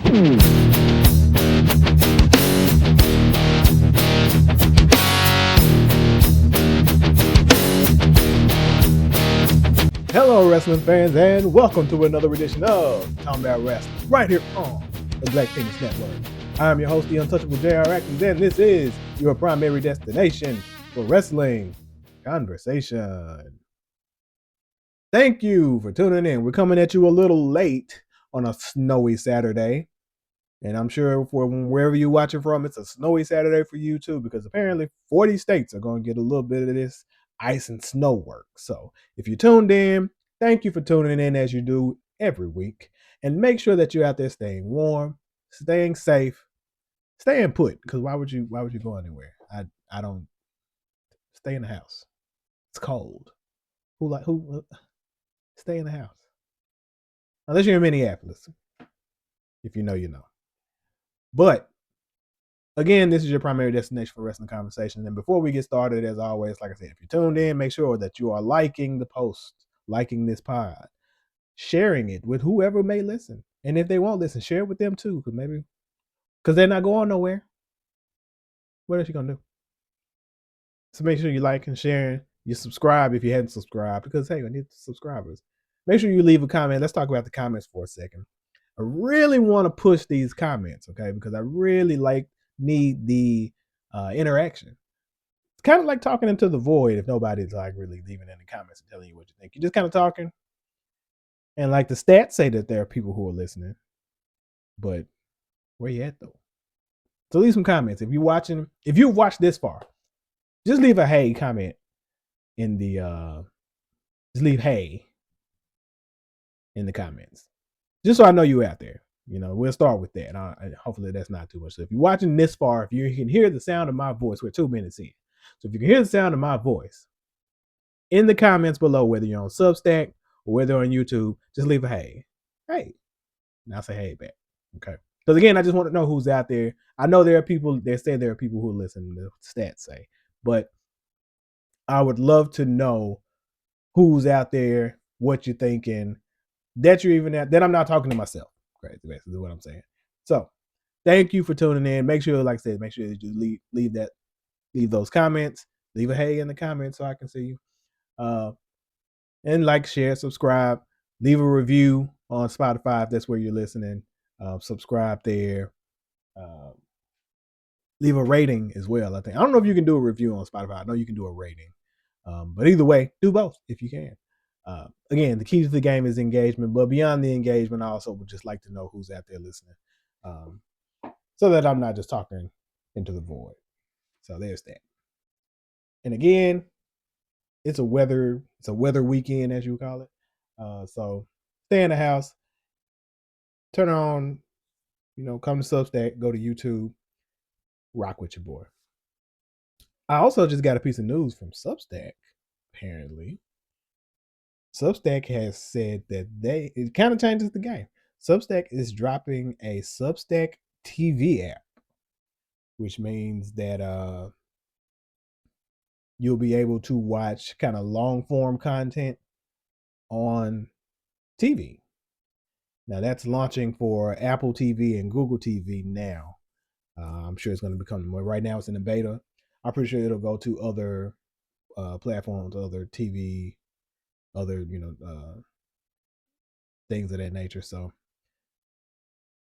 Hello, wrestling fans, and welcome to another edition of Combat Wrestling, right here on the Black Penis Network. I'm your host, the Untouchable J.R. Atkins, and this is your primary destination for wrestling conversation. Thank you for tuning in. We're coming at you a little late on a snowy Saturday, and I'm sure for wherever you're watching from, it's a snowy Saturday for you too, because apparently 40 states are going to get a little bit of this ice and snow work. So if you tuned in, thank you for tuning in as you do every week. And make sure that you're out there staying warm, staying safe, staying put. Because why would you go anywhere? I don't stay in the house. It's cold. Who stay in the house? Unless you're in Minneapolis. If you know, you know. But again, this is your primary destination for wrestling conversation. And before we get started, as always, like I said, if you tuned in, make sure that you are liking the post, liking this pod, sharing it with whoever may listen. And if they won't listen, share it with them too, because they're not going nowhere. What else you gonna do? So make sure you like and share. You subscribe if you hadn't subscribed, because hey, I need subscribers. Make sure you leave a comment. Let's talk about the comments for a second. I really want to push these comments, okay? Because I really need the interaction. It's kind of like talking into the void if nobody's like really leaving any comments and telling you what you think. You're just kind of talking. And like the stats say that there are people who are listening, but where you at though? So leave some comments. If you've watched this far, just leave a hey comment in the just leave hey in the comments. Just so I know you're out there. You know, we'll start with that. Hopefully that's not too much. So if you're watching this far, if you can hear the sound of my voice, we're 2 minutes in. So if you can hear the sound of my voice in the comments below, whether you're on Substack or whether on YouTube, just leave a hey. Hey. Now say hey back. Okay. Because again, I just want to know who's out there. I know there are people, they say there are people who listen, the stats say, but I would love to know who's out there, what you're thinking, that you're even at, that I'm not talking to myself. Right, basically what I'm saying. So thank you for tuning in. Make sure, like I said, make sure that you leave those comments, leave a hey in the comments so I can see you. And like, share, subscribe, leave a review on Spotify if that's where you're listening. Subscribe there. Leave a rating as well. I don't know if you can do a review on Spotify. I know you can do a rating. But either way, do both if you can. Again, the key to the game is engagement, but beyond the engagement, I also would just like to know who's out there listening, so that I'm not just talking into the void. So there's that. And again, it's a weather weekend, as you call it. So stay in the house, turn on, come to Substack, go to YouTube, rock with your boy. I also just got a piece of news from Substack. Apparently, Substack has said that it kind of changes the game. Substack is dropping a Substack TV app, which means that you'll be able to watch kind of long form content on TV. Now that's launching for Apple TV and Google TV now. I'm sure it's going to become more. Right now it's in the beta. I'm pretty sure it'll go to other platforms, other TV, other things of that nature. So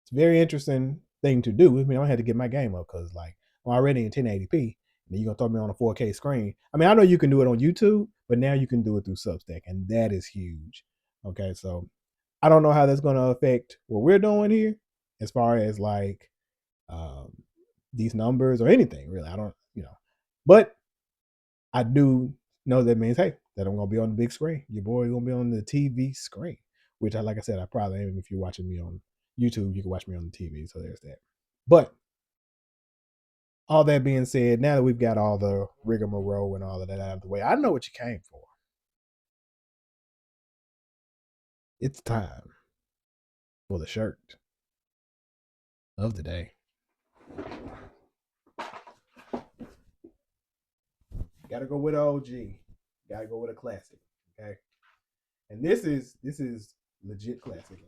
it's a very interesting thing to do. I mean, I had to get my game up because like I'm already in 1080p. And you're gonna throw me on a 4K screen. I mean, I know you can do it on YouTube, but now you can do it through Substack, and that is huge. Okay, so I don't know how that's gonna affect what we're doing here, as far as like these numbers or anything really. I don't, but I do know that means hey, that I'm gonna be on the big screen. Your boy gonna be on the TV screen, which like I said, I probably am. If you're watching me on YouTube, you can watch me on the TV. So there's that. But all that being said, now that we've got all the rigmarole and all of that out of the way, I know what you came for. It's time for the shirt of the day. Gotta go with an OG. Gotta go with a classic. Okay. And this is legit classic.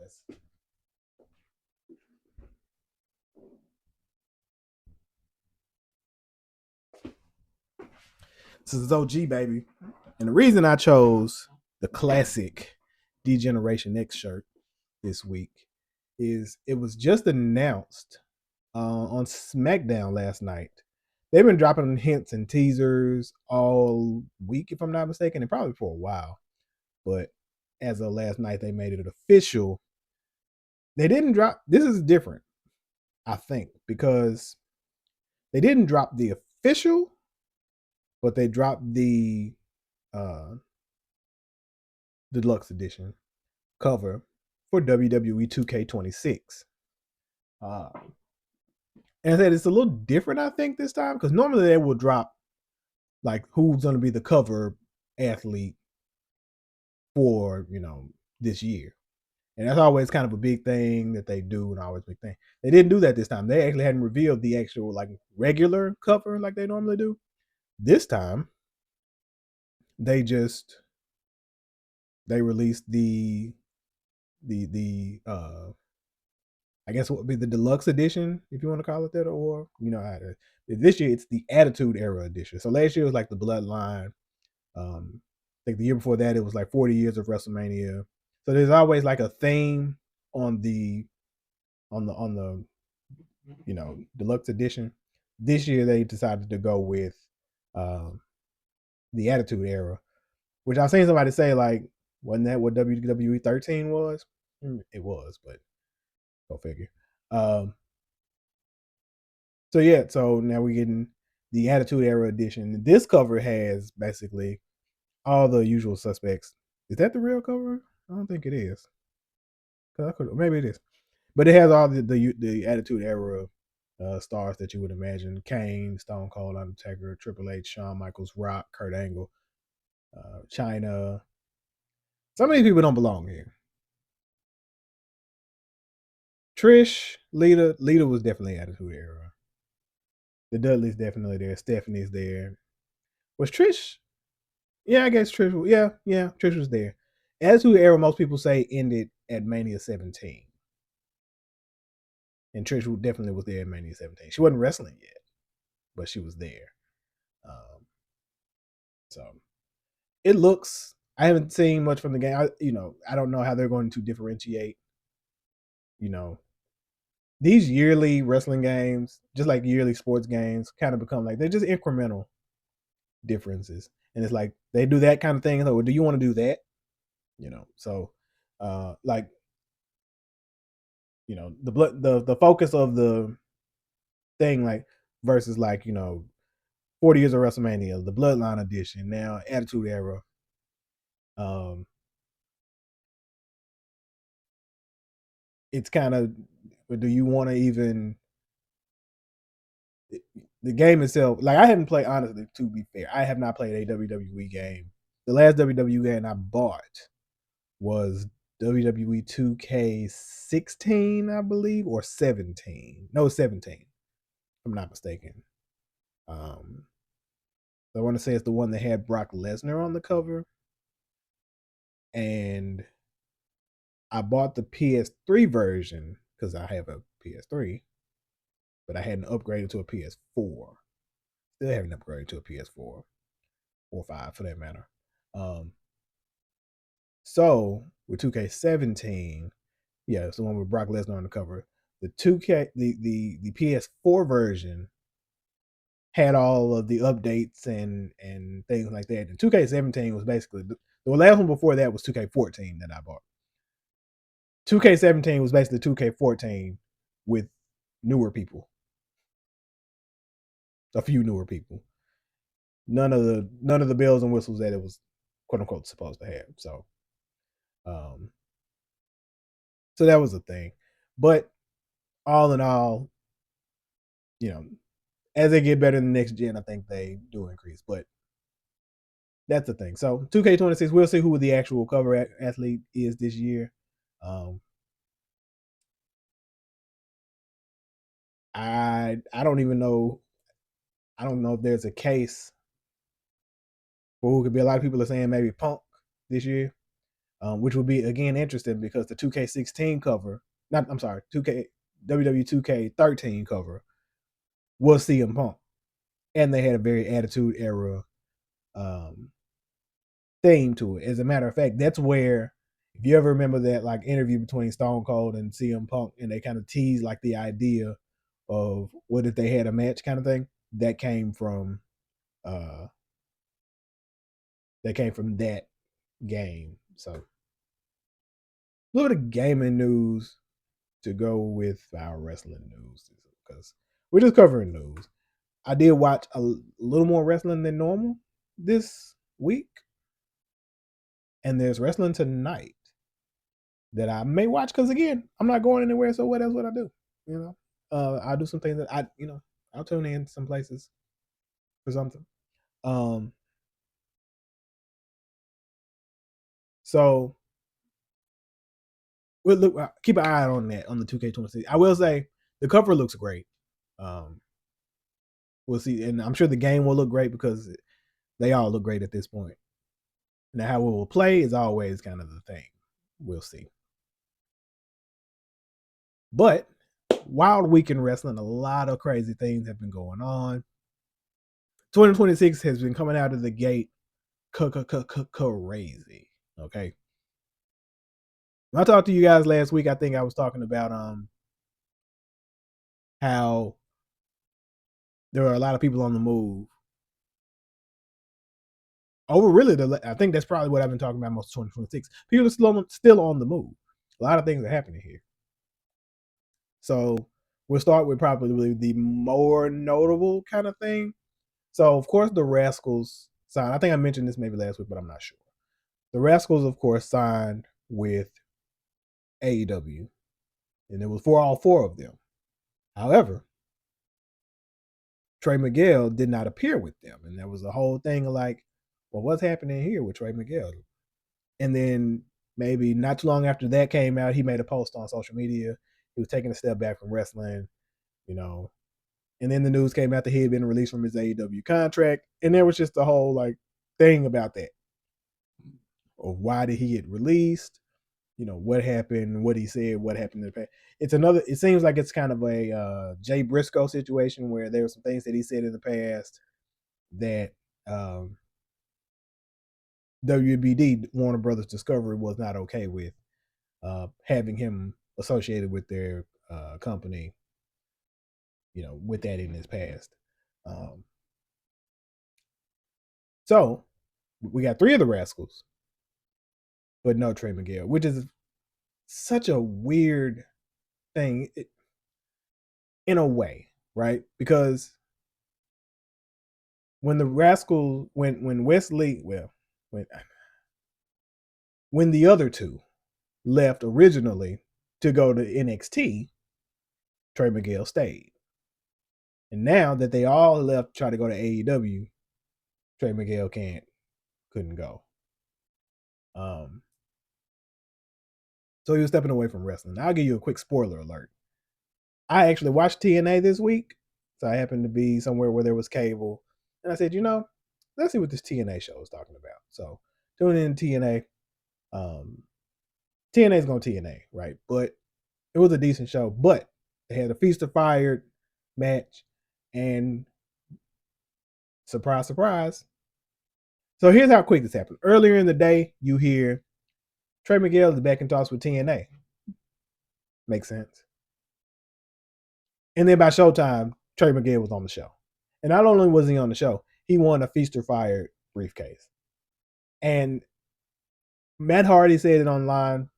This is OG, baby. And the reason I chose the classic D-Generation X shirt this week is it was just announced on SmackDown last night. They've been dropping hints and teasers all week, if I'm not mistaken, and probably for a while. But as of last night, they made it official. They didn't drop. This is different, I think, because they didn't drop the official, but they dropped the uh, deluxe edition cover for WWE 2K26. Uh, and I said it's a little different, I think, this time because normally they will drop like who's going to be the cover athlete for this year, and that's always kind of a big thing that they do, and always a big thing. They didn't do that this time. They actually hadn't revealed the actual like regular cover like they normally do. This time, they just they released the I guess what would be the deluxe edition, if you want to call it that, or this year it's the Attitude Era edition. So last year was like the Bloodline. I think the year before that it was like 40 years of WrestleMania. So there's always like a theme on the deluxe edition. This year they decided to go with um, the Attitude Era, which I've seen somebody say like, wasn't that what WWE 13 was? It was, but go figure. Um, so yeah, so now we're getting the Attitude Era edition. This cover has basically all the usual suspects. Is that the real cover? I don't think it is. Maybe it is, but it has all the Attitude Era stars that you would imagine: Kane, Stone Cold, Undertaker, Triple H, Shawn Michaels, Rock, Kurt Angle, China. Some of these people don't belong here. Trish, Lita was definitely Attitude Era. The Dudley's definitely there. Stephanie's there. Was Trish? Yeah, I guess Trish. Yeah, Trish was there. Attitude Era, most people say ended at Mania 17, and Trish definitely was there at Mania 17. She wasn't wrestling yet, but she was there. So it looks. I haven't seen much from the game. I don't know how they're going to differentiate. You know, these yearly wrestling games, just like yearly sports games, kind of become like they're just incremental differences, and it's like they do that kind of thing. So, well, do you want to do that? So like the focus of the thing, like versus like 40 years of WrestleMania, the Bloodline edition, now Attitude Era. It's kind of, do you want to even the game itself? Like I haven't played, honestly, to be fair, I have not played a WWE game. The last WWE game I bought was WWE 2K16, I believe, or 17. No, 17. If I'm not mistaken. I want to say it's the one that had Brock Lesnar on the cover. And I bought the PS3 version because I have a PS3, but I hadn't upgraded to a PS4. Still haven't upgraded to a PS4 or 5 for that matter. So with 2K17, yeah, it's the one with Brock Lesnar on the cover. The 2K, the PS4 version had all of the updates and things like that. And 2K17 was basically the last one before that was 2K14 that I bought. 2K17 was basically 2K14 with newer people, a few newer people. None of the bells and whistles that it was quote unquote supposed to have. Um, so that was a thing. But all in all, as they get better in the next gen, I think they do increase. But that's the thing. So 2K26, we'll see who the actual cover athlete is this year. I don't even know. I don't know if there's a case for who could be. A lot of people are saying maybe Punk this year, which would be again interesting because the 2K16 cover, not I'm sorry, 2K WWE 2K13 cover was CM Punk, and they had a very Attitude Era theme to it. As a matter of fact, that's where, if you ever remember that like interview between Stone Cold and CM Punk, and they kind of teased like the idea of what if they had a match kind of thing, that came from uh that game. So a little bit of gaming news to go with our wrestling news, because we're just covering news. I did watch a little more wrestling than normal this week, and there's wrestling tonight that I may watch because again, I'm not going anywhere. So what else would I do? You know, I'll do some things that I'll tune in some places for something. Um, so we'll look, keep an eye on that on the 2K26. I will say the cover looks great. Um, we'll see, and I'm sure the game will look great because they all look great at this point. Now, how we will play is always kind of the thing. We'll see. But wild week in wrestling, a lot of crazy things have been going on. 2026 has been coming out of the gate crazy. Okay. When I talked to you guys last week, I think I was talking about how there are a lot of people on the move. Really, I think that's probably what I've been talking about most of 2026. People are still on the move. A lot of things are happening here. So we'll start with probably the more notable kind of thing. So of course the Rascals signed. I think I mentioned this maybe last week, but I'm not sure. The Rascals, of course, signed with AEW, and it was for all four of them. However, Trey Miguel did not appear with them, and there was a whole thing of like, well, what's happening here with Trey Miguel? And then maybe not too long after that came out, he made a post on social media. He was taking a step back from wrestling, you know. And then the news came out that he had been released from his AEW contract, and there was just a whole like thing about that. Of why did he get released? What happened, what he said, what happened in the past. It seems like it's kind of a Jay Briscoe situation where there were some things that he said in the past that WBD, Warner Brothers Discovery, was not okay with having him associated with their company, with that in his past. So we got three of the Rascals, but no Trey Miguel, which is such a weird thing in a way, right? Because when the Rascals, when Wesley, when the other two left originally to go to NXT, Trey Miguel stayed. And now that they all left to try to go to AEW, Trey Miguel couldn't go. So he was stepping away from wrestling. I'll give you a quick spoiler alert. I actually watched TNA this week. So I happened to be somewhere where there was cable. And I said, let's see what this TNA show is talking about. So tuning in to TNA. TNA is going to TNA, right? But it was a decent show. But they had a Feast or Fired match. And surprise, surprise. So here's how quick this happened. Earlier in the day, you hear Trey Miguel is back in talks with TNA. Makes sense. And then by showtime, Trey Miguel was on the show. And not only was he on the show, he won a Feast or Fired briefcase. And Matt Hardy said it online.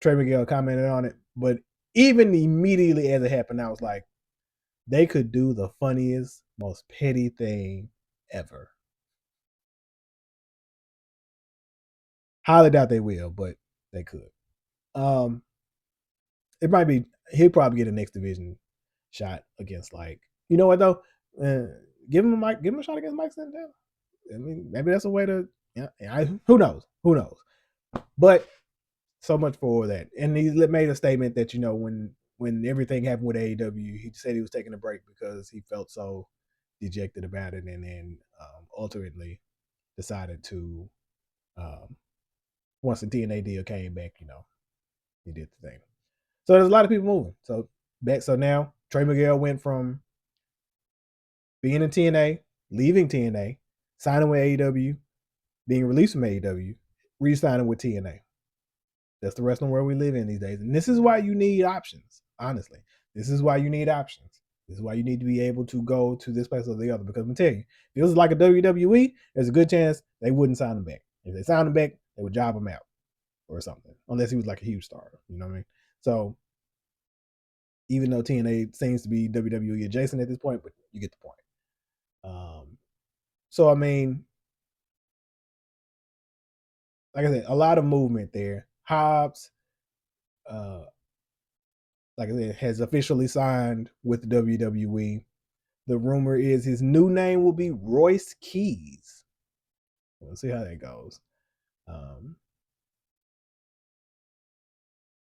Trey Miguel commented on it. But even immediately as it happened, I was like, they could do the funniest, most petty thing ever. Highly doubt they will, but they could. It might be, he'll probably get a next division shot against you know what though? Give him a shot against Mike Sandel. I mean, maybe that's a way to. Who knows? Who knows? But so much for that. And he made a statement that when everything happened with AEW, he said he was taking a break because he felt so dejected about it, and then ultimately decided to once the TNA deal came back, he did the thing. So there's a lot of people moving. So now Trey Miguel went from being in TNA leaving TNA, signing with AEW, being released from AEW, re-signing with TNA. That's the wrestling world we live in these days. And this is why you need options, honestly. This is why you need options. This is why you need to be able to go to this place or the other. Because I'm telling you, if it was like a WWE, there's a good chance they wouldn't sign him back. If they signed him back, they would job him out or something. Unless he was like a huge star. You know what I mean? So even though TNA seems to be WWE adjacent at this point, but you get the point. So I mean, like I said, a lot of movement there. Hobbs, like I said, has officially signed with WWE. The rumor is his new name will be Royce Keys. We'll see how that goes.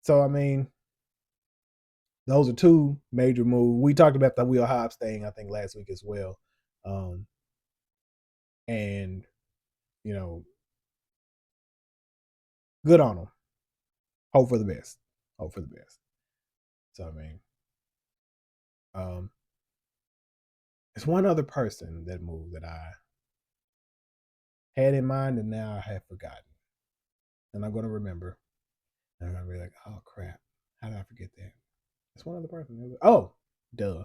So I mean, those are two major moves. We talked about the Will Hobbs thing, I think, last week as well. And you know, good on them. Hope for the best. Hope for the best. So I mean, there's one other person that moved that I had in mind and now I have forgotten. And I'm gonna remember. And I'm gonna be like, oh crap. How did I forget that? It's one other person. Oh, duh.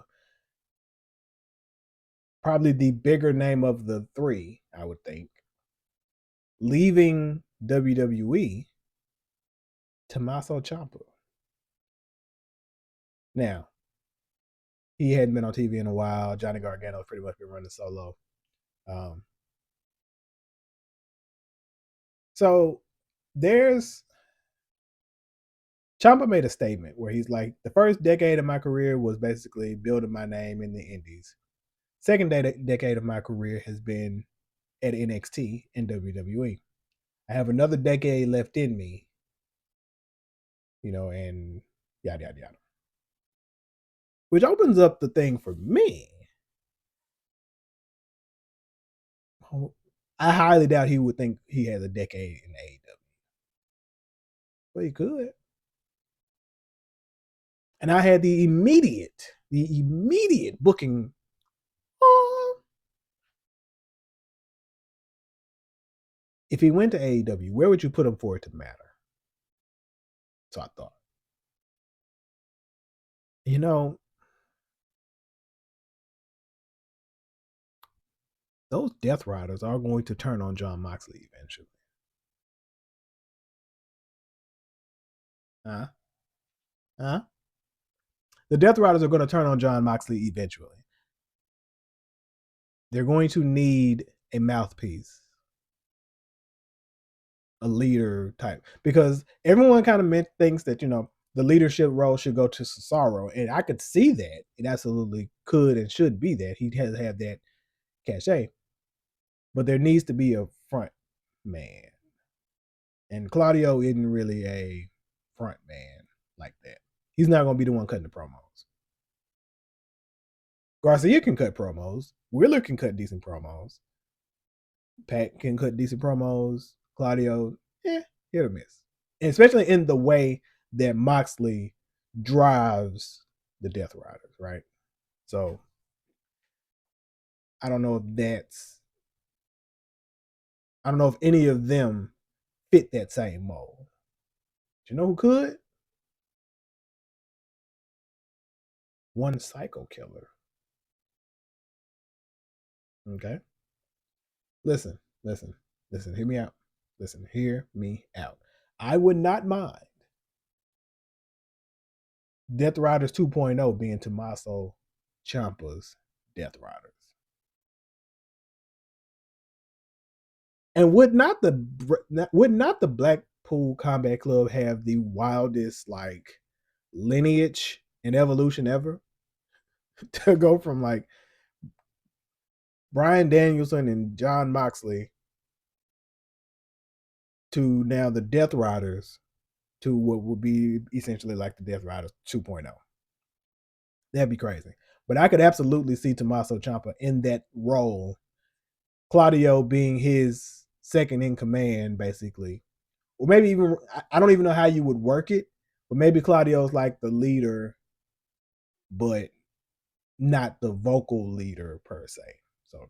Probably the bigger name of the three, I would think. Leaving WWE, Tommaso Ciampa. Now, he hadn't been on TV in a while. Johnny Gargano's pretty much been running solo. So there's Ciampa made a statement where he's like, the first decade of my career was basically building my name in the indies. Second decade of my career has been at NXT and WWE. I have another decade left in me, and yada, yada, yada. Which opens up the thing for me. I highly doubt he would think he has a decade in AEW. But he could. And I had the immediate booking. If he went to AEW, where would you put him for it to matter? So I thought. Those Death Riders are going to turn on Jon Moxley eventually. Huh? The Death Riders are going to turn on Jon Moxley eventually. They're going to need a mouthpiece, a leader type, because everyone kind of thinks that the leadership role should go to Cesaro, and I could see that it absolutely could and should be that he has to have that cachet, but there needs to be a front man, and Claudio isn't really a front man like that. He's not going to be the one cutting the promos. Garcia can cut promos. Wheeler can cut decent promos. Pat can cut decent promos. Claudio, hit or miss. And especially in the way that Moxley drives the Death Riders, right? So I don't know if any of them fit that same mold. Do you know who could? One Psycho Killer. Okay. Listen. Hear me out. Hear me out. I would not mind Death Riders 2.0 being Tommaso Ciampa's Death Riders. And would not the Blackpool Combat Club have the wildest lineage and evolution ever? To go from Bryan Danielson and Jon Moxley to now the Death Riders to what would be essentially like the Death Riders 2.0. That'd be crazy. But I could absolutely see Tommaso Ciampa in that role. Claudio being his second in command, basically. Or maybe even, I don't even know how you would work it, but maybe Claudio's like the leader, but not the vocal leader per se. So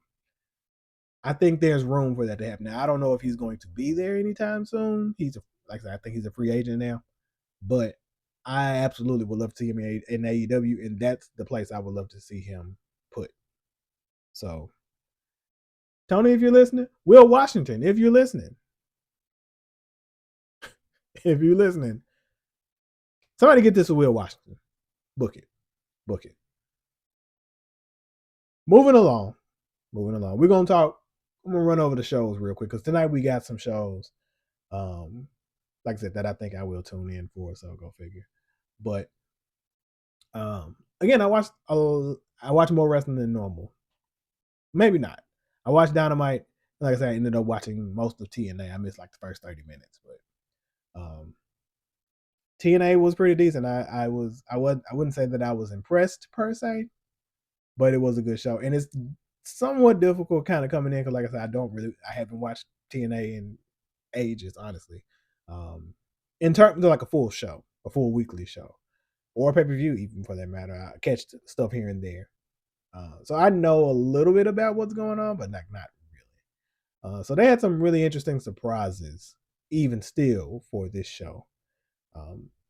I think there's room for that to happen. Now, I don't know if he's going to be there anytime soon. Like I said, I think he's a free agent now, but I absolutely would love to see him in AEW, and that's the place I would love to see him put. So, Tony, if you're listening, Will Washington, if you're listening, if you're listening, somebody get this to Will Washington. Book it. Book it. Moving along. We're gonna talk. I'm gonna run over the shows real quick because tonight we got some shows. Like I said, that I think I will tune in for. So go figure. But again, I watch more wrestling than normal. Maybe not. I watched Dynamite. Like I said, I ended up watching most of TNA. I missed like the first 30 minutes, but TNA was pretty decent. I wouldn't say that I was impressed per se, but it was a good show, and it's somewhat difficult kind of coming in because, like I said, I haven't watched TNA in ages, honestly. In terms of like a full show, a full weekly show, or pay per view, even for that matter, I catch stuff here and there. So I know a little bit about what's going on, but not really. So they had some really interesting surprises, even still, for this show.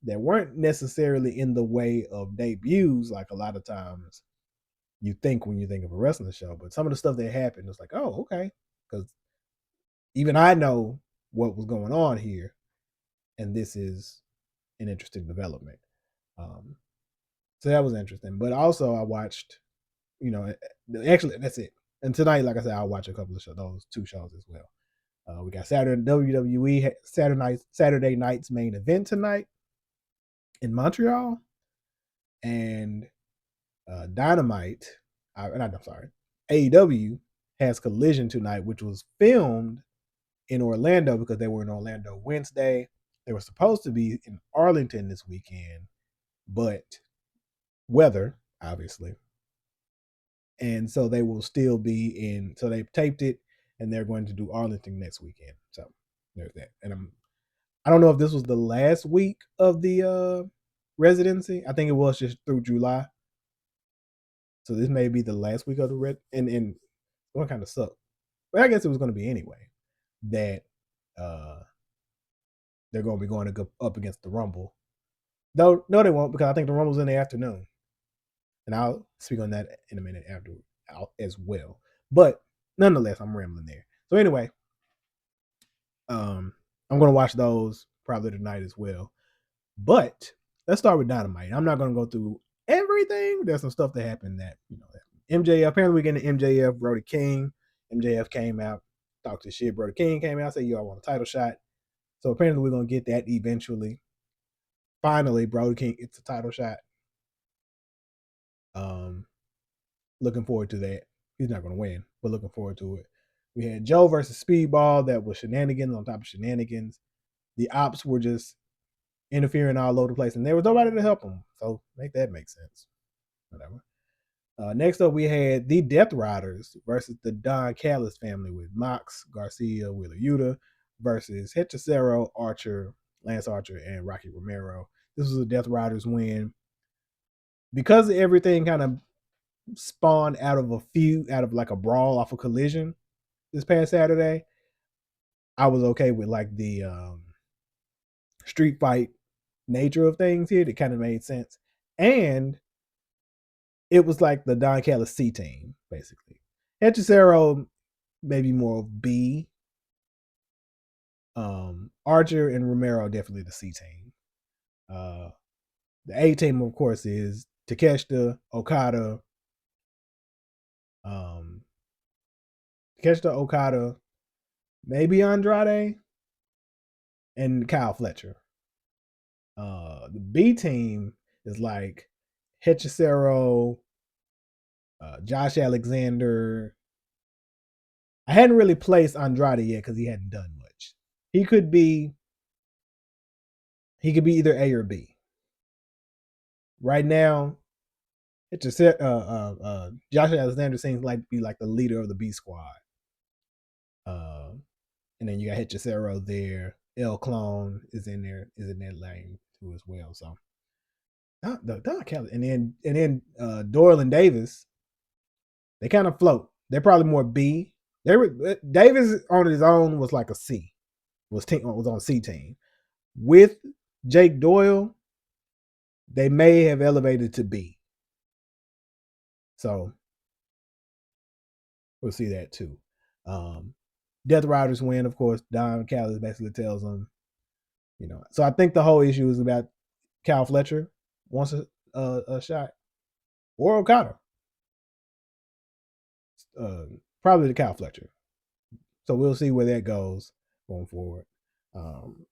That weren't necessarily in the way of debuts, like a lot of times you think when you think of a wrestling show. But some of the stuff that happened was like, oh, okay, because even I know what was going on here, and this is an interesting development. So that was interesting. But also, I watched, actually, that's it. And tonight, like I said, I'll watch a couple of shows, those two shows as well. We got WWE Saturday night's main event tonight in Montreal, and Dynamite. I'm sorry, AEW has Collision tonight, which was filmed in Orlando because they were in Orlando Wednesday. They were supposed to be in Arlington this weekend, but weather, obviously. And so they will still be in. So they taped it, and they're going to do Arlington next weekend. So there's that. And I don't know if this was the last week of the residency. I think it was just through July. So this may be the last week of the and what kind of sucked. But I guess it was going to be anyway. That they're going to be going to go up against the Rumble. Though no, they won't, because I think the Rumble's in the afternoon, and I'll speak on that in a minute after as well. But nonetheless, I'm rambling there. So anyway, I'm going to watch those probably tonight as well. But let's start with Dynamite. I'm not going to go through everything. There's some stuff that happened that MJF. Apparently, we're getting MJF. Brody King. MJF came out, talked to shit. Brody King came out, said, "Yo, I want a title shot." So apparently, we're going to get that eventually. Finally, Brody King gets a title shot. Looking forward to that. He's not going to win, but looking forward to it. We had Joe versus Speedball. That was shenanigans on top of shenanigans. The ops were just interfering all over the place, and there was nobody to help them. So make sense. Whatever. Next up, we had the Death Riders versus the Don Callis family with Mox, Garcia, Wheeler Yuta versus Hechicero, Archer, Lance Archer, and Rocky Romero. This was a Death Riders win. Because everything kind of spawned out of like a brawl off a Collision this past Saturday, I was okay with like the street fight nature of things here. It kind of made sense. And it was like the Don Callis C team, basically. Hechicero, maybe more of B. Archer and Romero, definitely the C team. The A team, of course, is Takeshita, Okada, maybe Andrade, and Kyle Fletcher. The B team is like Hechicero, Josh Alexander. I hadn't really placed Andrade yet because he hadn't done much. He could be either A or B. Right now, Josh Alexander seems like to be like the leader of the B squad. And then you got Hechicero there. El Clone is in that lane too as well. So Don Kelly, and then Doyle and Davis, they kind of float. They're probably more B, They were Davis on his own was like a C. Was on C team. With Jake Doyle, they may have elevated to B. So we'll see that too. Um, Death Riders win, of course. Don Callis basically tells them, So I think the whole issue is about Cal Fletcher wants a shot or Okada. Uh, Probably the Cal Fletcher. So we'll see where that goes going forward. Um,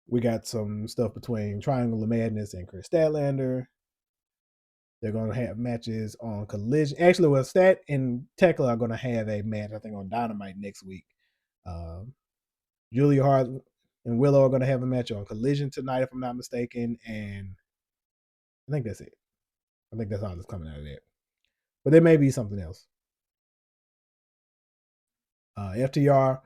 we got some stuff between Triangle of Madness and Chris Statlander. They're going to have matches on Collision. Actually, well, Stat and Tekla are going to have a match, I think, on Dynamite next week. Julia Hart and Willow are going to have a match on Collision tonight, if I'm not mistaken. And I think that's it. I think that's all that's coming out of that. But there may be something else. FTR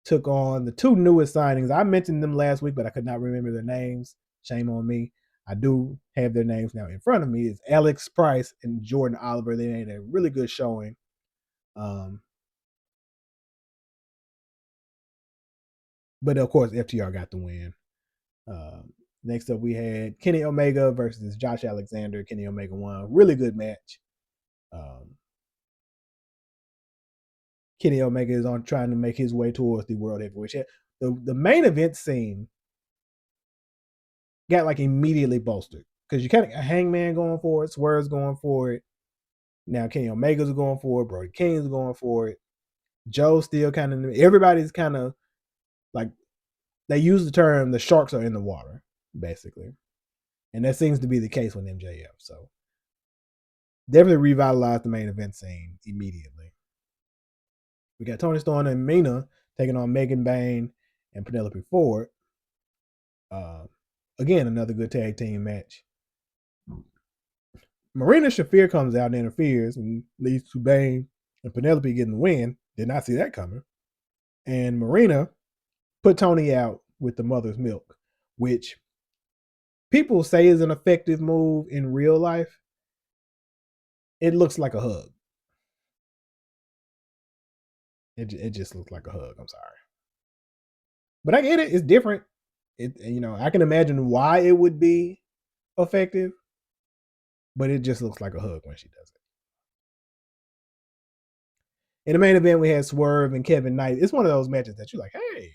took on the two newest signings. I mentioned them last week, but I could not remember their names. Shame on me. I do have their names now in front of me. It's Alex Price and Jordan Oliver. They made a really good showing. But of course, FTR got the win. Next up, we had Kenny Omega versus Josh Alexander. Kenny Omega won. Really good match. Kenny Omega is on trying to make his way towards the World Heavyweight Championship. The main event scene got like immediately bolstered because you kind of got Hangman going for it, Swerve's going for it. Now Kenny Omega's going for it, Brody King's going for it. Joe's still kind of, everybody's kind of like, they use the term the sharks are in the water, basically. And that seems to be the case with MJF. So definitely revitalized the main event scene immediately. We got Toni Storm and Mina taking on Megan Bayne and Penelope Ford. Again, another good tag team match. Marina Shafir comes out and interferes and leads to Bayne and Penelope getting the win. Did not see that coming. And Marina put Tony out with the mother's milk, which people say is an effective move in real life. It looks like a hug. It just looks like a hug. I'm sorry. But I get it. It's different. I can imagine why it would be effective, but it just looks like a hug when she does it. In the main event, we had Swerve and Kevin Knight. It's one of those matches that you're like, hey,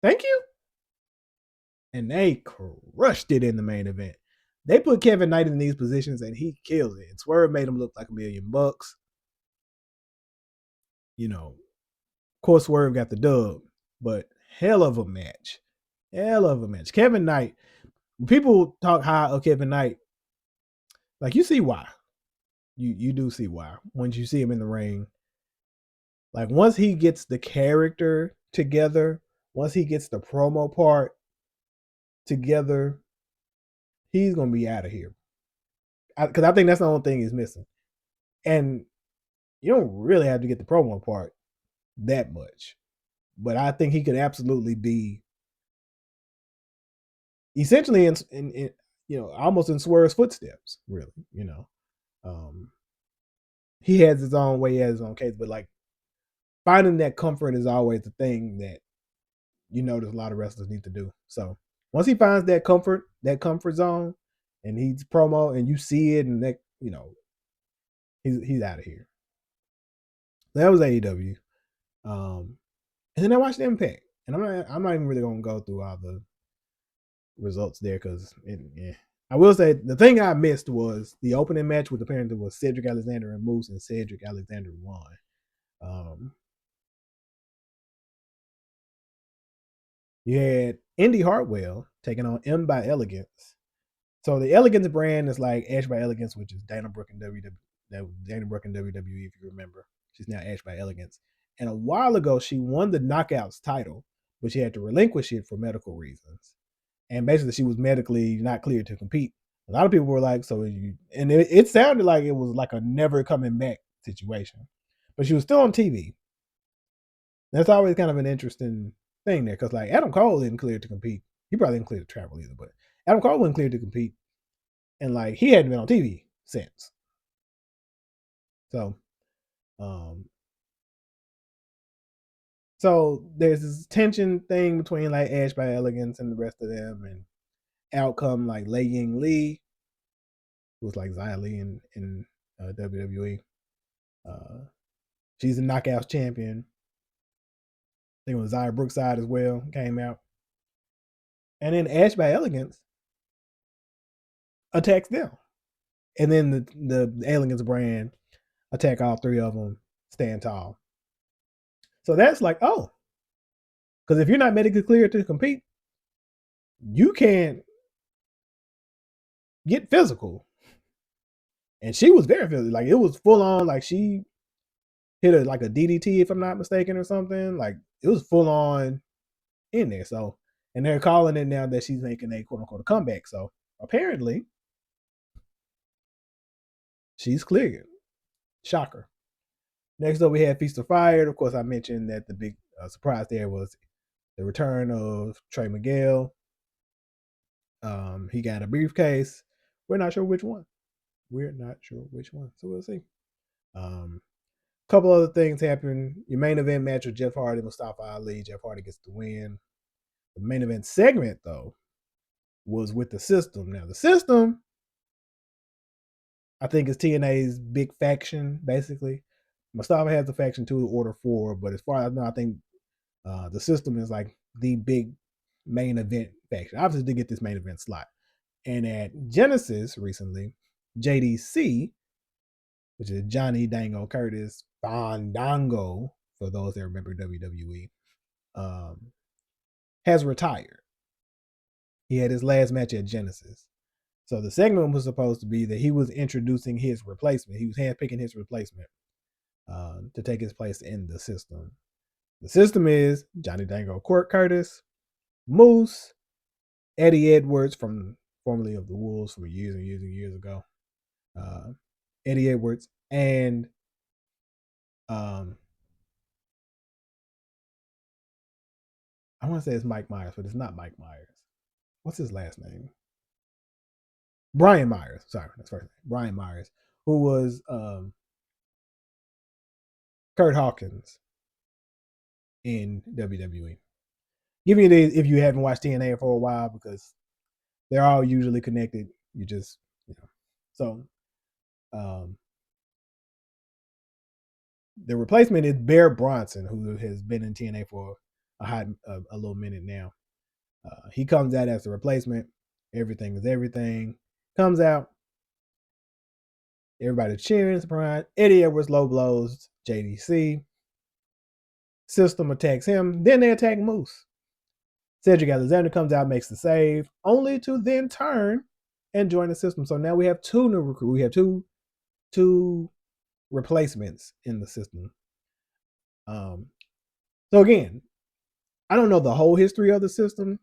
thank you. And they crushed it in the main event. They put Kevin Knight in these positions and he kills it. And Swerve made him look like $1,000,000. Of course, Swerve got the dub, but hell of a match. Hell of a match. Kevin Knight, when people talk high of Kevin Knight, like you see why. You do see why. Once you see him in the ring, like once he gets the character together, once he gets the promo part together, he's gonna be out of here. Because I think that's the only thing he's missing. And you don't really have to get the promo part that much, but I think he could absolutely be essentially in almost in Swerve's footsteps. Really, he has his own way, he has his own case, but like finding that comfort is always the thing that there's a lot of wrestlers need to do. So once he finds that comfort zone, and he's promo, and you see it, and that he's out of here. That was AEW, and then I watched Impact, and I'm not even really gonna go through all the results there because I will say the thing I missed was the opening match, with apparently was Cedric Alexander and Moose, and Cedric Alexander won. You had Indy Hartwell taking on M by Elegance. So the Elegance brand is like Ash by Elegance, which is Dana Brooke in WWE. If you remember, she's now Ash by Elegance. And a while ago, she won the Knockouts title, but she had to relinquish it for medical reasons. And basically, she was medically not cleared to compete. A lot of people were like, it sounded like it was like a never coming back situation. But she was still on TV. That's always kind of an interesting thing there, because like Adam Cole didn't clear to compete. He probably didn't clear to travel either, but Adam Cole wasn't cleared to compete, and like he hadn't been on TV since. So, um, so there's this tension thing between like Ash by Elegance and the rest of them, and outcome like Lei Ying Lee, who was like Xia Li in WWE. Uh, she's a knockouts champion. I think it was Xia Brookside as well came out, and then Ash by Elegance attacks them, and then the Elegance brand attack all three of them, stand tall. So that's like, oh, because if you're not medically cleared to compete, you can't get physical. And she was very physical. Like it was full on. Like she hit a like a DDT if I'm not mistaken or something. Like it was full on in there. So and they're calling it now that she's making a quote unquote comeback. So apparently she's cleared. Shocker. Next up, we had Feast of Fire. Of course, I mentioned that the big surprise there was the return of Trey Miguel. He got a briefcase. We're not sure which one. So we'll see. Couple other things happened. Your main event match with Jeff Hardy, Mustafa Ali. Jeff Hardy gets the win. The main event segment, though, was with the System. Now, the System, I think, is TNA's big faction, basically. Mustafa has the faction too, Order 4, but as far as I know, I think the System is like the big main event faction. Obviously, to get this main event slot. And at Genesis recently, JDC, which is Johnny Dango Curtis Fandango, for those that remember WWE, has retired. He had his last match at Genesis. So the segment was supposed to be that he was introducing his replacement. He was handpicking his replacement to take his place in the System. The System is Johnny Dango Curtis, Moose, Eddie Edwards from formerly of the Wolves from years and years and years ago. Eddie Edwards and I want to say it's Mike Myers, but it's not Mike Myers. What's his last name? Brian Myers. Sorry, that's first name. Brian Myers, who was Kurt Hawkins in WWE. Give me these if you haven't watched TNA for a while because they're all usually connected. You just, So the replacement is Bear Bronson, who has been in TNA for a little minute now. He comes out as the replacement. Everything is everything. Comes out. Everybody cheering, surprise. Eddie Edwards low blows JDC. System attacks him. Then they attack Moose. Cedric Alexander comes out, makes the save, only to then turn and join the System. So now we have two new recruits. We have two replacements in the System. So again, I don't know the whole history of the System.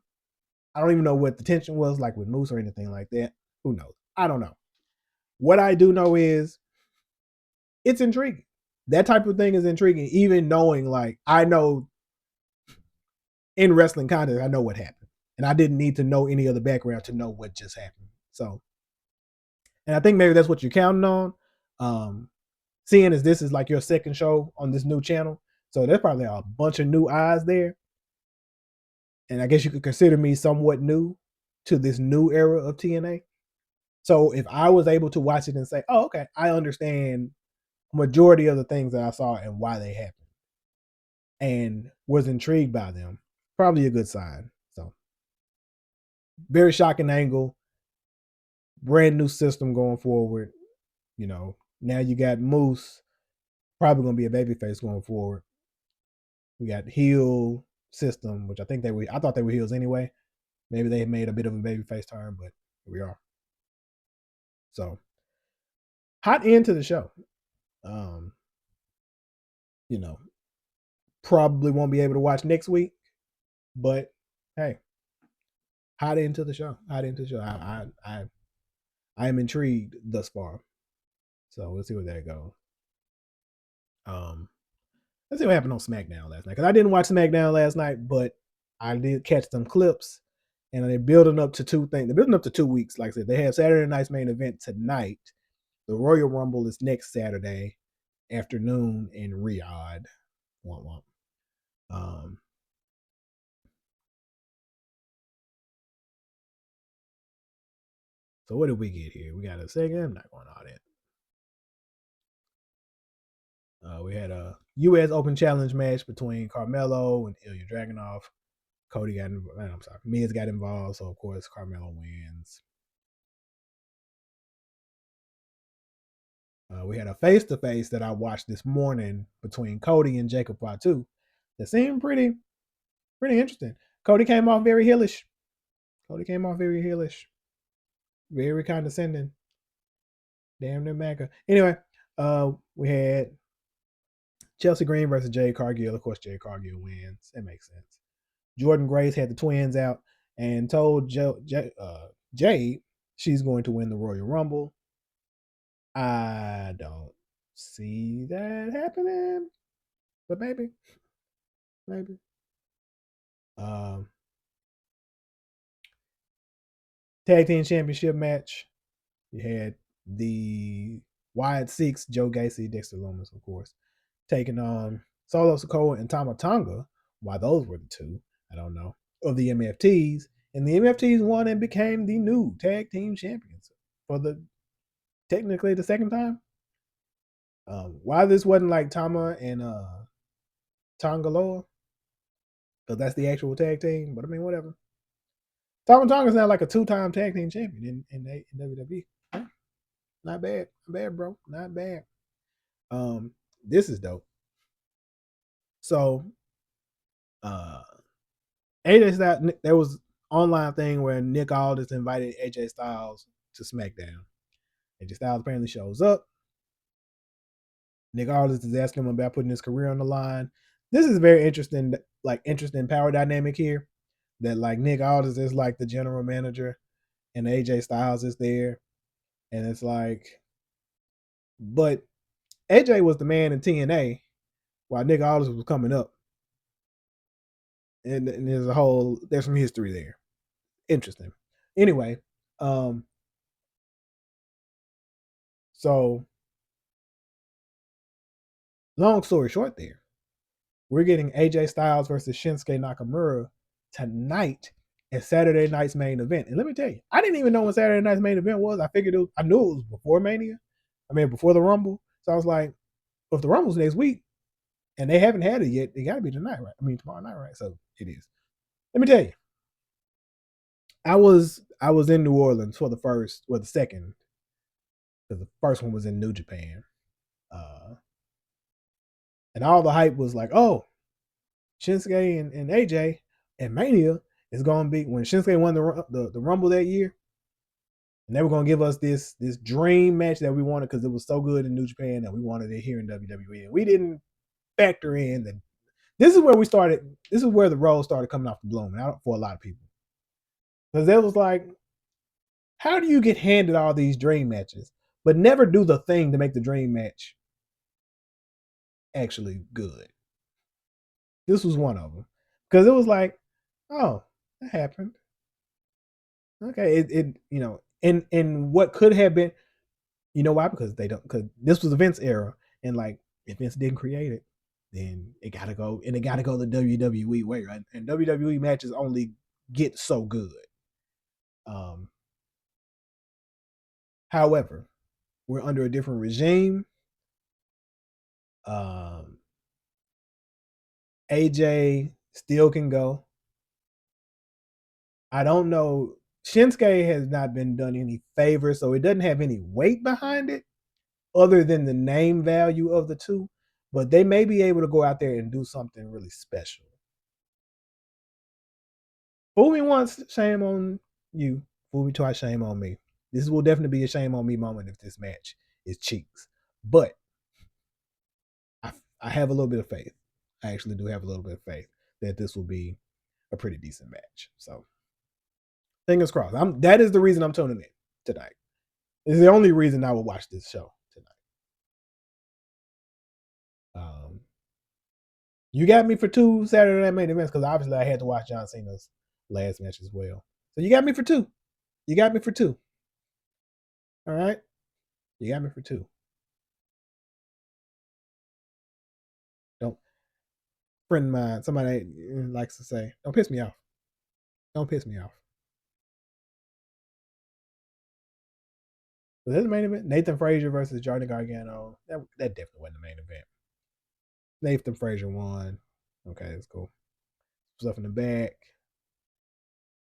I don't even know what the tension was like with Moose or anything like that. Who knows? I don't know. What I do know is it's intriguing. That type of thing is intriguing, even knowing like I know in wrestling content, I know what happened. And I didn't need to know any of the background to know what just happened. So, and I think maybe that's what you're counting on. Seeing as this is like your second show on this new channel. So there's probably a bunch of new eyes there. And I guess you could consider me somewhat new to this new era of TNA. So if I was able to watch it and say, oh, okay, I understand majority of the things that I saw and why they happened and was intrigued by them, probably a good sign. So very shocking angle, brand new System going forward. Now you got Moose, probably going to be a babyface going forward. We got heel System, which I thought they were heels anyway. Maybe they made a bit of a babyface turn, but here we are. So hot end to the show. Probably won't be able to watch next week, but hey, hot into the show. I am intrigued thus far. So we'll see where that goes. Let's see what happened on SmackDown last night. Because I didn't watch SmackDown last night, but I did catch some clips. And they're building up to two things. They're building up to 2 weeks. Like I said, they have Saturday night's main event tonight. The Royal Rumble is next Saturday. afternoon in Riyadh. Womp womp. Um, so what did we get here? We got a second. I'm not going all that. We had a U.S. Open Challenge match between Carmelo and Ilya Dragunov. Cody got involved. I'm sorry, Miz got involved, so of course Carmelo wins. We had a face to face that I watched this morning between Cody and Jacob Fatu. That seemed pretty interesting. Cody came off very heelish. Cody came off very heelish, very condescending. Damn near Macca. Anyway, we had Chelsea Green versus Jade Cargill. Of course, Jade Cargill wins. That makes sense. Jordan Grace had the twins out and told Jade she's going to win the Royal Rumble. I don't see that happening, but maybe. Um, Tag Team Championship match. You had the Wyatt Six, Joe Gacy, Dexter Lumis, of course, taking on Solo Sikoa and Tama Tonga. Why those were the two, I don't know. Of the MFTs. And the MFTs won and became the new tag team champions for the technically the second time. Why this wasn't like Tama and Tongaloa, because that's the actual tag team. But I mean, whatever. Tama Tonga's now like a two-time tag team champion in WWE. Not bad, not bad, bro, not bad. This is dope. So, AJ Styles, there was online thing where Nick Aldis invited AJ Styles to SmackDown. AJ Styles apparently shows up. Nick Aldis is asking him about putting his career on the line. This is very interesting, like interesting power dynamic here. That like Nick Aldis is like the general manager, and AJ Styles is there, and it's like, but AJ was the man in TNA while Nick Aldis was coming up, and there's some history there. Interesting. Anyway, so long story short, we're getting AJ Styles versus Shinsuke Nakamura tonight at Saturday night's main event. And let me tell you, I didn't even know when Saturday night's main event was. I figured I knew it was before Mania. I mean, before the Rumble. So I was like, well, if the Rumble's next week and they haven't had it yet, it got to be tonight, right? I mean, tomorrow night, right? So it is. Let me tell you, I was in New Orleans for the second, because the first one was in New Japan, and all the hype was like, oh, Shinsuke and AJ and Mania is going to be when Shinsuke won the Rumble that year, and they were going to give us this dream match that we wanted because it was so good in New Japan that we wanted it here in WWE, and we didn't factor in that. This is where we started. This is where the role started coming off the bloom for a lot of people, because it was like, how do you get handed all these dream matches but never do the thing to make the dream match actually good? This was one of them, because it was like, oh, that happened. Okay, in what could have been, you know why? Because they don't, because this was the Vince era, and like if Vince didn't create it, then it gotta go, and it gotta go the WWE way, right? And WWE matches only get so good. Um, However, we're under a different regime. Um, AJ still can go. I don't know. Shinsuke has not been done any favors, so it doesn't have any weight behind it other than the name value of the two. But they may be able to go out there and do something really special. Fool me once, shame on you. Fool me twice, shame on me. This will definitely be a shame on me moment if this match is cheeks. But I have a little bit of faith. I actually do have a little bit of faith that this will be a pretty decent match. So fingers crossed. That is the reason I'm tuning in tonight. It's the only reason I will watch this show tonight. You got me for two Saturday Night Main Events because obviously I had to watch John Cena's last match as well. So you got me for two. You got me for two. All right. You got me for two. friend of mine, somebody likes to say, "Don't piss me off. Don't piss me off." So this is the main event: Nathan Frazier versus Johnny Gargano. That definitely wasn't the main event. Nathan Frazier won. Okay, that's cool. Stuff in the back.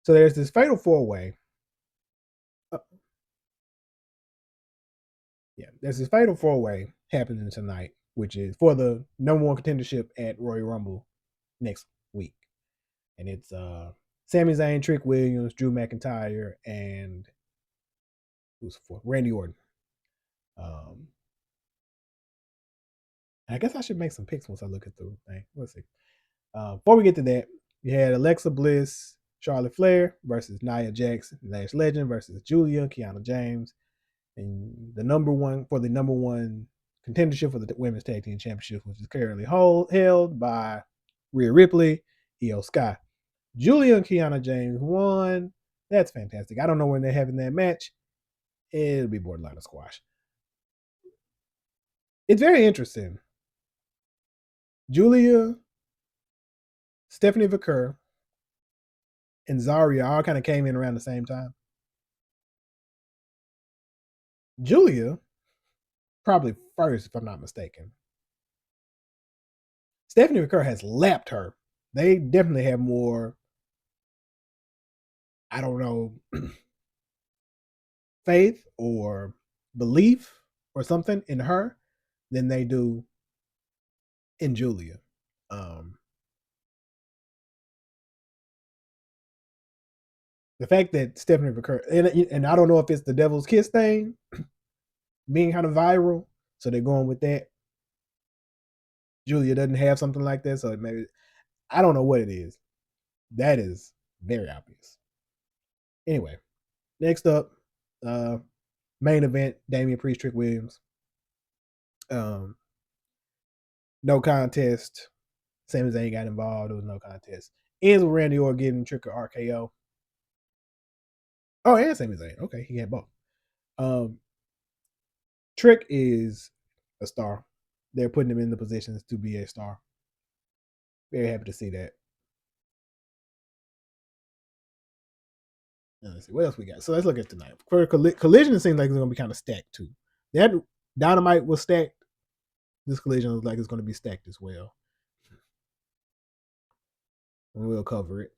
So there's this fatal four way. Yeah, there's this fatal four way happening tonight, which is for the number one contendership at Royal Rumble next week, and it's Sami Zayn, Trick Williams, Drew McIntyre, and who's for Randy Orton. Um, I guess I should make some picks once I look at the thing. Let's see. Before we get to that, you had Alexa Bliss, Charlotte Flair versus Nia Jax, Lash Legend versus Julia, Kiana James, and the number one contendership for the women's tag team championship, which is currently held by Rhea Ripley, Io Sky. Julia and Kiana James won. That's fantastic. I don't know when they're having that match. It'll be borderline a squash. It's very interesting. Julia, Stephanie Vaquer, and Zarya all kind of came in around the same time. Julia, probably first, if I'm not mistaken. Stephanie Vaquer has lapped her. They definitely have more, I don't know, faith or belief or something in her than they do in Julia. The fact that Stephanie Vaquer, and I don't know if it's the Devil's Kiss thing being kind of viral, so they're going with that. Julia doesn't have something like that, so maybe I don't know what it is. That is very obvious. Anyway, next up, main event: Damian Priest, Trick Williams. No contest. Sami Zayn got involved. There was no contest. Ends with Randy Orton getting Trick or RKO. Oh, and Sami Zayn. Okay, he had both. Trick is a star. They're putting him in the positions to be a star. Very happy to see that. Let's see what else we got. So let's look at tonight. For Collision, it seems like it's going to be kind of stacked too. That Dynamite was stacked. This Collision looks like it's going to be stacked as well. And we'll cover it.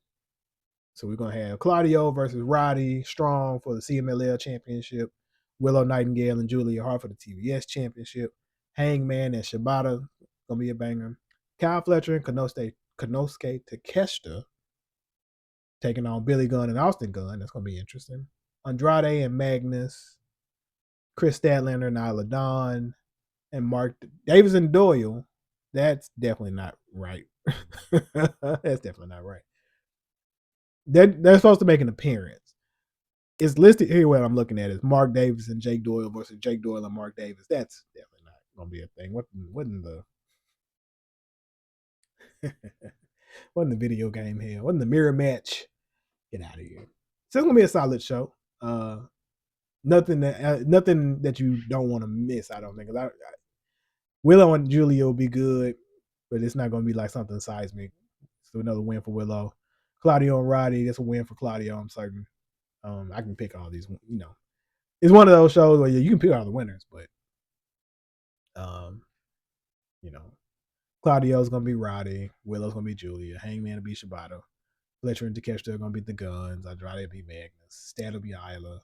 So we're going to have Claudio versus Roddy Strong for the CMLL Championship. Willow Nightingale and Julia Hart for the TBS Championship. Hangman and Shibata, going to be a banger. Kyle Fletcher and Konosuke Takeshita taking on Billy Gunn and Austin Gunn. That's going to be interesting. Andrade and Magnus. Chris Statlander and Isla Dawn. And Mark Davis and Doyle. That's definitely not right. That's definitely not right. They're supposed to make an appearance. It's listed here. What I'm looking at is Mark Davis and Jake Doyle versus Jake Doyle and Mark Davis. That's definitely not going to be a thing. What in the what in the video game hell? What in the mirror match? Get out of here. So it's gonna be a solid show. Nothing that you don't want to miss. I don't think. Willow and Julia will be good, but it's not gonna be like something seismic. So another win for Willow. Claudio and Roddy. That's a win for Claudio. I'm certain. I can pick all these. It's one of those shows where you can pick all the winners, but you know, Claudio's gonna be Roddy, Willow's gonna be Julia, Hangman will be Shibata, Fletcher and Takeshita are gonna be the Guns, Andrade will be Magnus, Stan will be Isla,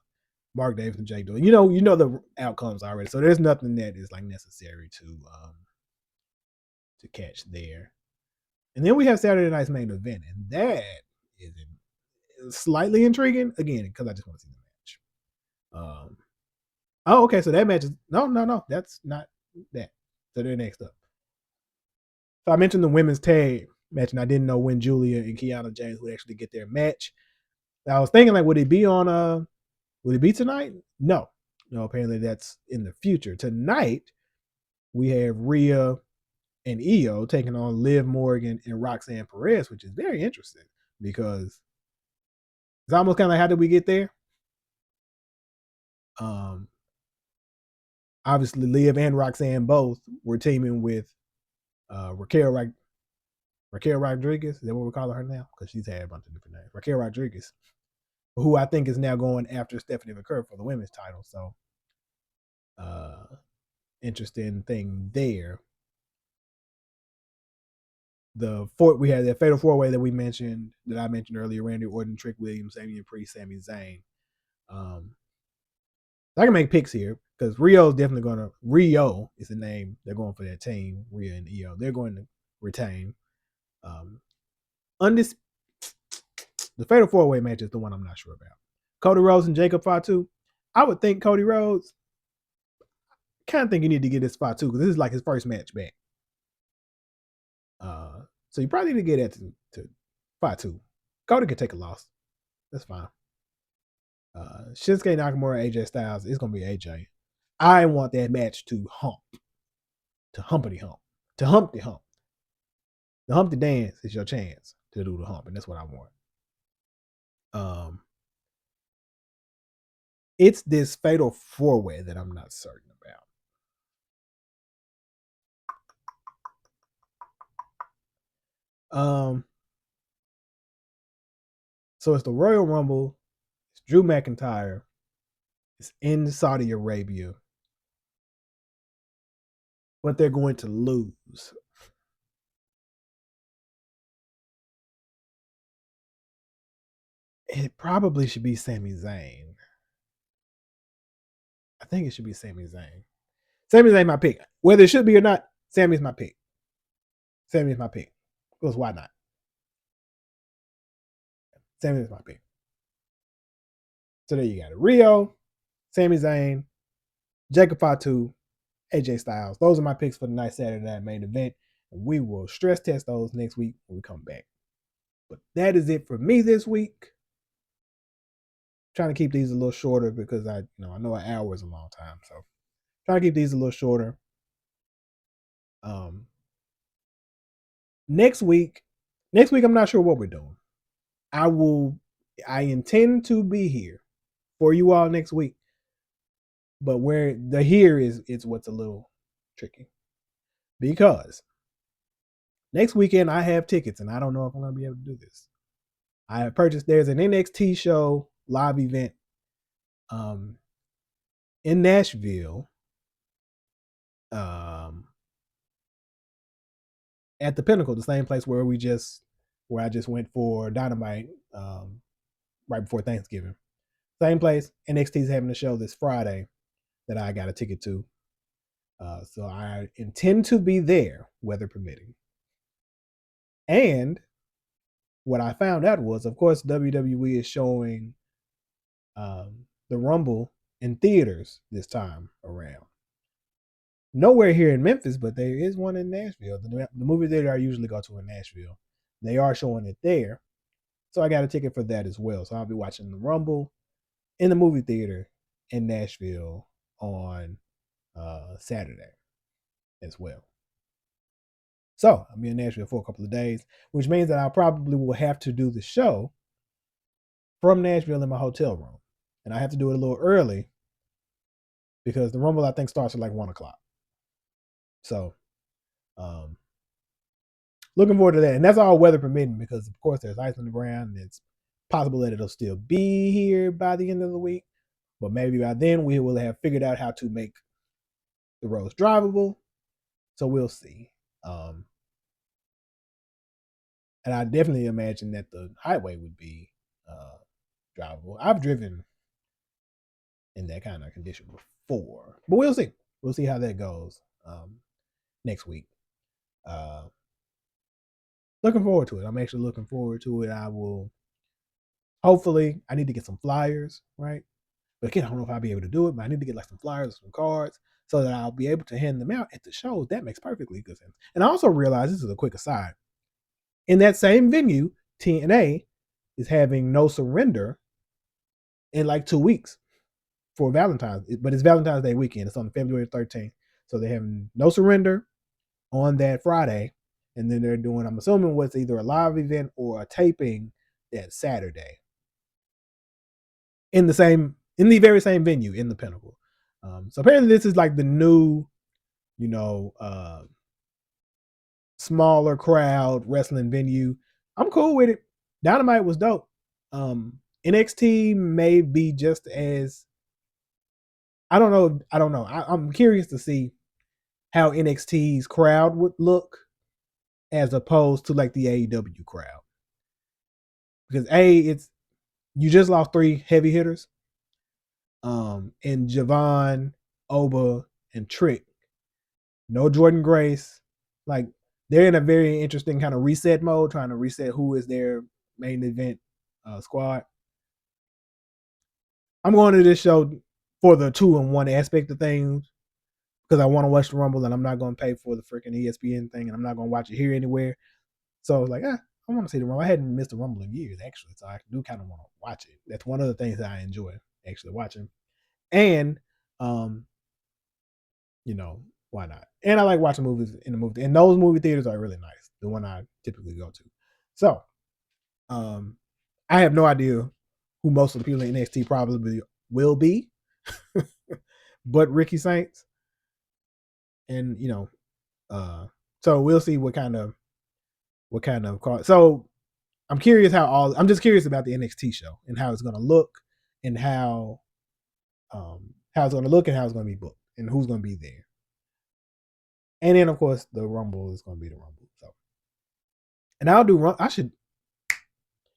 Mark Davis and Jake Doyle. You know the outcomes already, so there's nothing that is like necessary to catch there. And then we have Saturday night's main event, and that is slightly intriguing again because I just want to see the match. Oh, okay, so that match is no, that's not that. So they're next up. So I mentioned the women's tag match, and I didn't know when Julia and Kiana James would actually get their match. I was thinking, like, would it be tonight? No. No, apparently that's in the future. Tonight, we have Rhea and Io taking on Liv Morgan and Roxanne Perez, which is very interesting because it's almost kind of like, how did we get there? Obviously, Liv and Roxanne both were teaming with Raquel Raquel Rodriguez. Is that what we're calling her now? Because she's had a bunch of different names. Raquel Rodriguez, who I think is now going after Stephanie McCurry for the women's title. So, interesting thing there. We had that fatal 4-way that I mentioned earlier: Randy Orton, Trick Williams, Damian Priest, Sami Zayn. I can make picks here because Rio is the name they're going for that team. Rhea and Io, they're going to retain. The fatal 4-way match is the one I'm not sure about. Cody Rhodes and Jacob Fatu. I would think Cody Rhodes. Kind of think you need to get this Fatu because this is like his first match back. So you probably need to get that to Fatu. Cody could take a loss. That's fine. Shinsuke Nakamura, AJ Styles. It's gonna be AJ. I want that match to humpity hump, to hump the hump. The Humpty Dance is your chance to do the hump, and that's what I want. It's this fatal 4-way that I'm not certain about. So it's the Royal Rumble. It's Drew McIntyre. It's in Saudi Arabia, but they're going to lose. It probably should be Sami Zayn. I think it should be Sami Zayn. Sami Zayn my pick. Whether it should be or not, Sami's my pick. Sami's my pick. Because why not? Sami's my pick. So there you got it. Rio, Sami Zayn, Jacob Fatu, AJ Styles. Those are my picks for the night Saturday night main event. And we will stress test those next week when we come back. But that is it for me this week. Trying to keep these a little shorter because I know an hour is a long time. So trying to keep these a little shorter. Next week, I'm not sure what we're doing. I intend to be here for you all next week. But where the here is what's a little tricky. Because next weekend I have tickets and I don't know if I'm going to be able to do this. I have purchased, there's an NXT show live event in Nashville at the Pinnacle, the same place where I just went for Dynamite right before Thanksgiving. Same place. NXT's having a show this Friday that I got a ticket to. So I intend to be there, weather permitting. And what I found out was, of course, WWE is showing the Rumble in theaters this time around. Nowhere here in Memphis, but there is one in Nashville. The movie theater I usually go to in Nashville, they are showing it there. So I got a ticket for that as well. So I'll be watching the Rumble in the movie theater in Nashville on Saturday as well. So I'll be in Nashville for a couple of days, which means that I probably will have to do the show from Nashville in my hotel room. And I have to do it a little early because the Rumble, I think, starts at like 1 o'clock. So looking forward to that. And that's all weather permitting because, of course, there's ice on the ground. And it's possible that it'll still be here by the end of the week. But maybe by then we will have figured out how to make the roads drivable. So we'll see. And I definitely imagine that the highway would be drivable. I've driven in that kind of condition before, but we'll see. We'll see how that goes next week. Looking forward to it. I'm actually looking forward to it. I need to get some flyers, right? But again, I don't know if I'll be able to do it, but I need to get like some flyers, some cards, so that I'll be able to hand them out at the shows. That makes perfectly good sense. And I also realize, this is a quick aside, in that same venue, TNA is having No Surrender in like 2 weeks for Valentine's, but it's Valentine's Day weekend. It's on February 13th. So they're having No Surrender on that Friday. And then they're doing, I'm assuming, what's either a live event or a taping that Saturday. In the very same venue in the Pinnacle. So apparently this is like the new, smaller crowd wrestling venue. I'm cool with it. Dynamite was dope. NXT may be just as I don't know. I don't know. I'm curious to see how NXT's crowd would look as opposed to like the AEW crowd because it's you just lost three heavy hitters, in Javon, Oba, and Trick. No Jordan Grace. Like they're in a very interesting kind of reset mode, trying to reset who is their main event squad. I'm going to this show for the 2-in-1 aspect of things because I want to watch the Rumble and I'm not going to pay for the freaking ESPN thing and I'm not going to watch it here anywhere. So I was like, I want to see the Rumble. I hadn't missed the Rumble in years actually, so I do kind of want to watch it. That's one of the things that I enjoy actually watching. And you know, why not? And I like watching movies in the movie, and those movie theaters are really nice. The one I typically go to. So, I have no idea who most of the people in NXT probably will be, but Ricky Saints, and so we'll see what kind of call. So I'm curious I'm just curious about the NXT show and how it's going to look, and how it's going to look, and how it's going to be booked, and who's going to be there. And then, of course, the Rumble is going to be the Rumble. So, and I should,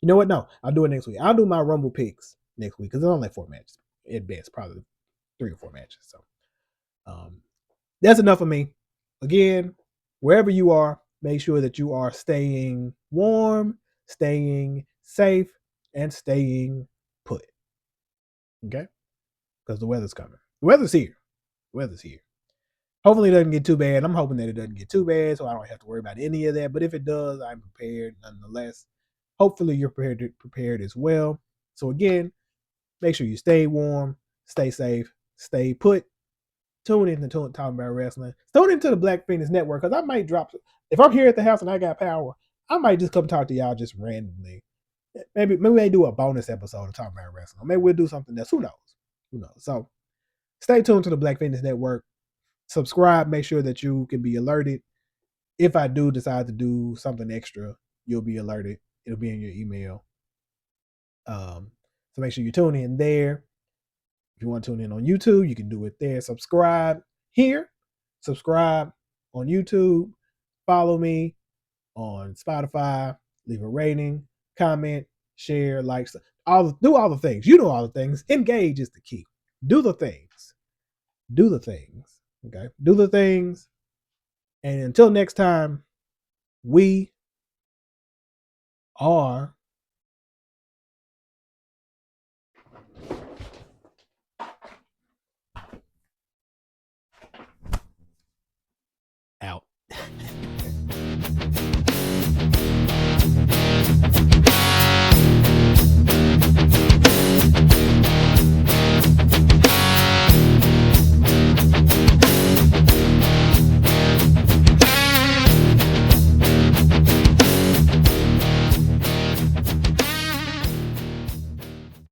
you know what? No, I'll do it next week. I'll do my Rumble picks next week because it's only 4 matches at best, probably 3 or 4 matches. So, that's enough of me. Again, wherever you are, make sure that you are staying warm, staying safe, and staying put. Okay? Because the weather's coming. The weather's here. The weather's here. Hopefully it doesn't get too bad. I'm hoping that it doesn't get too bad so I don't have to worry about any of that. But if it does, I'm prepared nonetheless. Hopefully you're prepared as well. So again, make sure you stay warm, stay safe, stay put. Tune in to Talking About Wrestling. Tune into the Black Phoenix Network because I might drop. If I'm here at the house and I got power, I might just come talk to y'all just randomly. Maybe we do a bonus episode of Talking About Wrestling. Maybe we'll do something else. Who knows? Who knows? So stay tuned to the Black Phoenix Network. Subscribe. Make sure that you can be alerted. If I do decide to do something extra, you'll be alerted. It'll be in your email. So make sure you tune in there. If you want to tune in on YouTube, you can do it there. Subscribe here. Subscribe on YouTube. Follow me on Spotify. Leave a rating, comment, share, like, do all the things. You know all the things. Engage is the key. Do the things. Do the things. Okay? Do the things. And until next time, we are